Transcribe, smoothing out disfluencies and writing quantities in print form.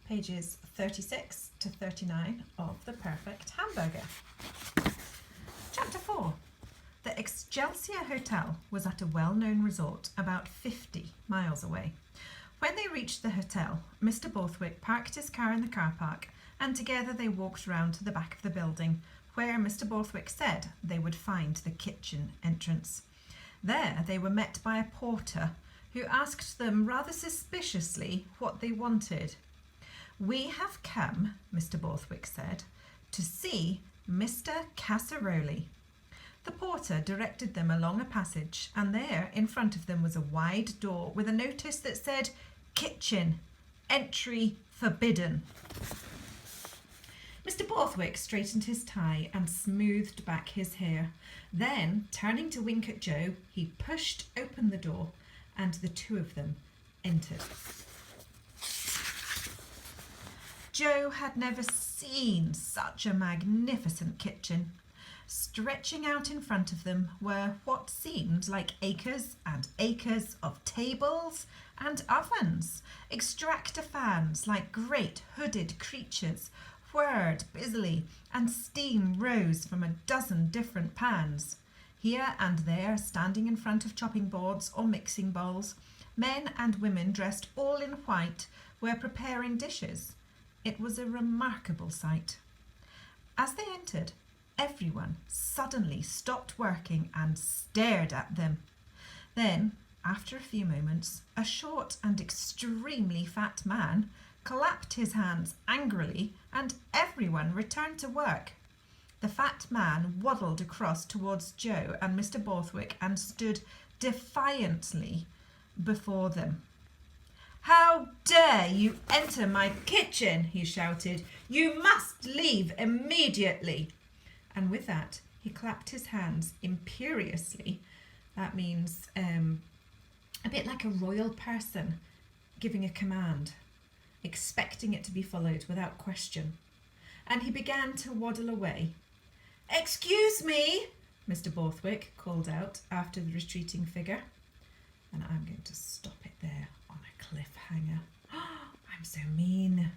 pages 36 to 39 of The Perfect Hamburger. Chapter 4. The Excelsior Hotel was at a well-known resort about 50 miles away. When they reached the hotel, Mr. Borthwick parked his car in the car park and together they walked round to the back of the building where Mr. Borthwick said they would find the kitchen entrance. There they were met by a porter who asked them rather suspiciously what they wanted. "We have come," Mr. Borthwick said, "to see Mr. Casseroli." The porter directed them along a passage, and there in front of them was a wide door with a notice that said, "Kitchen, entry forbidden." Mr. Borthwick straightened his tie and smoothed back his hair. Then, turning to wink at Joe, he pushed open the door and the two of them entered. Joe had never seen such a magnificent kitchen. Stretching out in front of them were what seemed like acres and acres of tables and ovens. Extractor fans, like great hooded creatures, whirred busily, and steam rose from a dozen different pans. Here and there, standing in front of chopping boards or mixing bowls, men and women dressed all in white were preparing dishes. It was a remarkable sight. As they entered, everyone suddenly stopped working and stared at them. Then, after a few moments, a short and extremely fat man clapped his hands angrily and everyone returned to work. The fat man waddled across towards Joe and Mr. Borthwick and stood defiantly before them. "How dare you enter my kitchen?" he shouted. "You must leave immediately." And with that, he clapped his hands imperiously. That means a bit like a royal person giving a command, expecting it to be followed without question. And he began to waddle away. "Excuse me," Mr. Borthwick called out after the retreating figure. And I'm going to stop it there on a cliffhanger. I'm so mean.